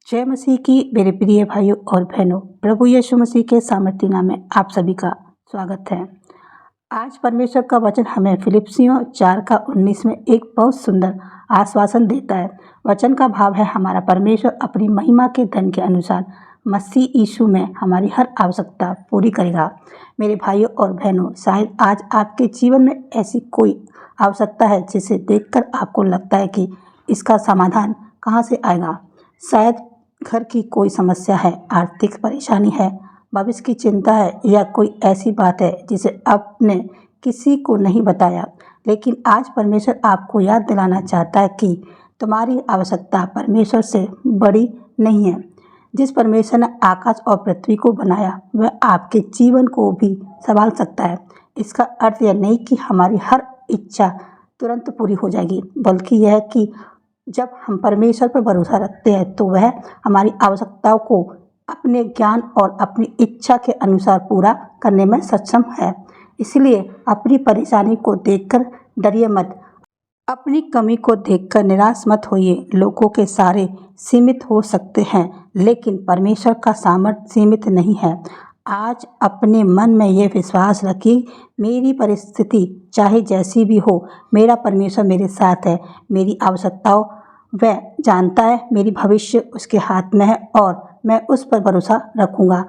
जय मसीह की मेरे प्रिय भाइयों और बहनों, प्रभु यीशु मसीह के सामर्थी नाम में आप सभी का स्वागत है। आज परमेश्वर का वचन हमें फिलिप्पियों 4:19 में एक बहुत सुंदर आश्वासन देता है। वचन का भाव है, हमारा परमेश्वर अपनी महिमा के धन के अनुसार मसीह यीशु में हमारी हर आवश्यकता पूरी करेगा। मेरे भाइयों और बहनों, शायद आज आपके जीवन में ऐसी कोई आवश्यकता है जिसे देखकर आपको लगता है कि इसका समाधान कहाँ से आएगा। शायद घर की कोई समस्या है, आर्थिक परेशानी है, भविष्य की चिंता है, या कोई ऐसी बात है जिसे आपने किसी को नहीं बताया। लेकिन आज परमेश्वर आपको याद दिलाना चाहता है कि तुम्हारी आवश्यकता परमेश्वर से बड़ी नहीं है। जिस परमेश्वर ने आकाश और पृथ्वी को बनाया, वह आपके जीवन को भी संभाल सकता है। इसका अर्थ यह नहीं कि हमारी हर इच्छा तुरंत पूरी हो जाएगी, बल्कि यह है कि जब हम परमेश्वर पर भरोसा रखते हैं तो वह हमारी आवश्यकताओं को अपने ज्ञान और अपनी इच्छा के अनुसार पूरा करने में सक्षम है। इसलिए अपनी परेशानी को देखकर डरिए मत, अपनी कमी को देखकर निराश मत होइए। लोगों के सारे सीमित हो सकते हैं, लेकिन परमेश्वर का सामर्थ्य सीमित नहीं है। आज अपने मन में यह विश्वास रखिए, मेरी परिस्थिति चाहे जैसी भी हो, मेरा परमेश्वर मेरे साथ है। मेरी आवश्यकताओं वह जानता है, मेरी भविष्य उसके हाथ में है और मैं उस पर भरोसा रखूँगा।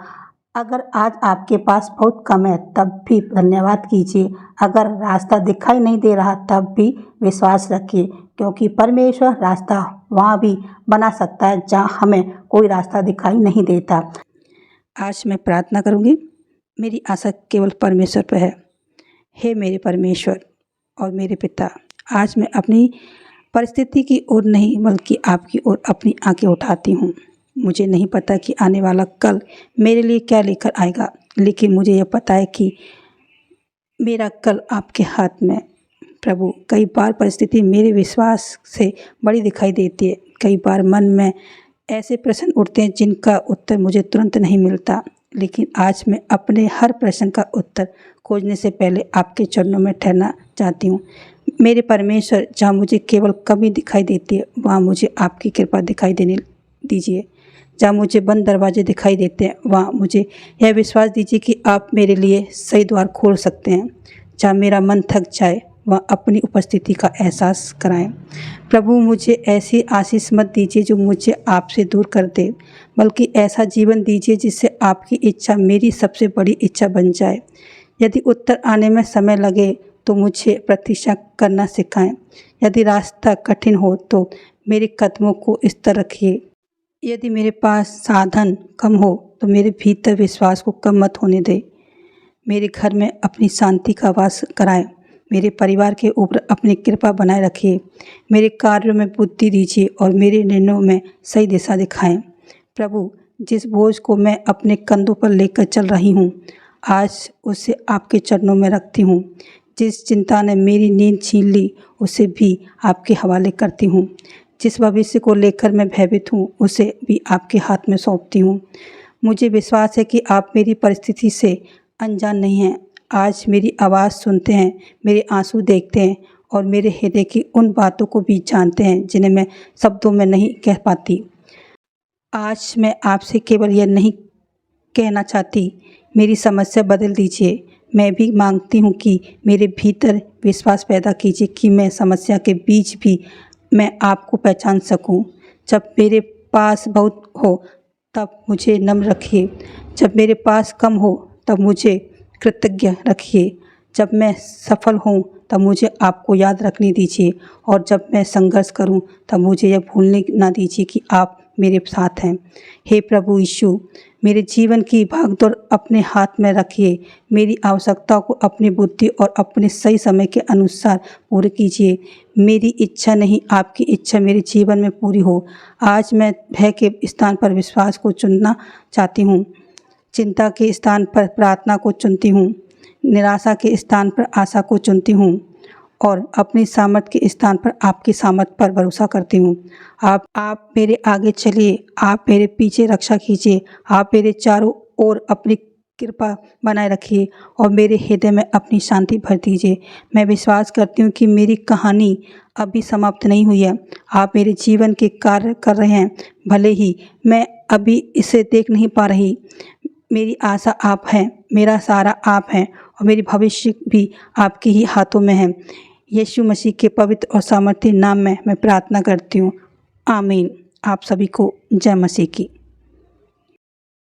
अगर आज आपके पास बहुत कम है तब भी धन्यवाद कीजिए। अगर रास्ता दिखाई नहीं दे रहा तब भी विश्वास रखिए, क्योंकि परमेश्वर रास्ता वहाँ भी बना सकता है जहाँ हमें कोई रास्ता दिखाई नहीं देता। आज मैं प्रार्थना करूँगी। मेरी आशा केवल परमेश्वर पर है। हे मेरे परमेश्वर और मेरे पिता, आज मैं अपनी परिस्थिति की ओर नहीं बल्कि आपकी ओर अपनी आंखें उठाती हूँ। मुझे नहीं पता कि आने वाला कल मेरे लिए क्या लेकर आएगा, लेकिन मुझे यह पता है कि मेरा कल आपके हाथ में। प्रभु, कई बार परिस्थिति मेरे विश्वास से बड़ी दिखाई देती है। कई बार मन में ऐसे प्रश्न उठते हैं जिनका उत्तर मुझे तुरंत नहीं मिलता, लेकिन आज मैं अपने हर प्रश्न का उत्तर खोजने से पहले आपके चरणों में ठहरना चाहती हूँ। मेरे परमेश्वर, जहाँ मुझे केवल कमी दिखाई देती है, वहाँ मुझे आपकी कृपा दिखाई देने दीजिए। जहाँ मुझे बंद दरवाजे दिखाई देते हैं, वहाँ मुझे यह विश्वास दीजिए कि आप मेरे लिए सही द्वार खोल सकते हैं। जहाँ मेरा मन थक जाए, वहाँ अपनी उपस्थिति का एहसास कराएं। प्रभु, मुझे ऐसी आशीष मत दीजिए जो मुझे आपसे दूर कर दे, बल्कि ऐसा जीवन दीजिए जिससे आपकी इच्छा मेरी सबसे बड़ी इच्छा बन जाए। यदि उत्तर आने में समय लगे तो मुझे प्रतीक्षा करना सिखाएं। यदि रास्ता कठिन हो तो मेरे कदमों को स्थिर रखिए। यदि मेरे पास साधन कम हो तो मेरे भीतर विश्वास को कम मत होने दे। मेरे घर में अपनी शांति का वास कराएं। मेरे परिवार के ऊपर अपनी कृपा बनाए रखिए। मेरे कार्यों में बुद्धि दीजिए और मेरे निर्णयों में सही दिशा दिखाएं। प्रभु, जिस बोझ को मैं अपने कंधों पर लेकर चल रही हूँ, आज उसे आपके चरणों में रखती हूँ। जिस चिंता ने मेरी नींद छीन ली, उसे भी आपके हवाले करती हूँ। जिस भविष्य को लेकर मैं भयभीत हूँ, उसे भी आपके हाथ में सौंपती हूँ। मुझे विश्वास है कि आप मेरी परिस्थिति से अनजान नहीं हैं। आज मेरी आवाज़ सुनते हैं, मेरे आंसू देखते हैं और मेरे हृदय की उन बातों को भी जानते हैं जिन्हें मैं शब्दों में नहीं कह पाती। आज मैं आपसे केवल यह नहीं कहना चाहती, मेरी समस्या बदल दीजिए। मैं भी मांगती हूँ कि मेरे भीतर विश्वास पैदा कीजिए कि मैं समस्या के बीच भी मैं आपको पहचान सकूं। जब मेरे पास बहुत हो तब मुझे नम्र रखिए। जब मेरे पास कम हो तब मुझे कृतज्ञ रखिए। जब मैं सफल हूँ तब मुझे आपको याद रखने दीजिए, और जब मैं संघर्ष करूँ तब मुझे यह भूलने ना दीजिए कि आप मेरे साथ हैं। हे प्रभु यीशु, मेरे जीवन की भागदौड़ अपने हाथ में रखिए। मेरी आवश्यकताओं को अपनी बुद्धि और अपने सही समय के अनुसार पूरी कीजिए। मेरी इच्छा नहीं, आपकी इच्छा मेरे जीवन में पूरी हो। आज मैं भय के स्थान पर विश्वास को चुनना चाहती हूँ। चिंता के स्थान पर प्रार्थना को चुनती हूँ। निराशा के स्थान पर आशा को चुनती हूँ और अपनी सामर्थ्य के स्थान पर आपकी सामर्थ्य पर भरोसा करती हूँ। आप मेरे आगे चलिए, आप मेरे पीछे रक्षा कीजिए, आप मेरे चारों ओर अपनी कृपा बनाए रखिए और मेरे हृदय में अपनी शांति भर दीजिए। मैं विश्वास करती हूँ कि मेरी कहानी अभी समाप्त नहीं हुई है। आप मेरे जीवन के कार्य कर रहे हैं, भले ही मैं अभी इसे देख नहीं पा रही। मेरी आशा आप हैं, मेरा सहारा आप हैं और मेरी भविष्य भी आपके ही हाथों में है। यीशु मसीह के पवित्र और सामर्थ्य नाम में मैं प्रार्थना करती हूँ। आमीन। आप सभी को जय मसीह की।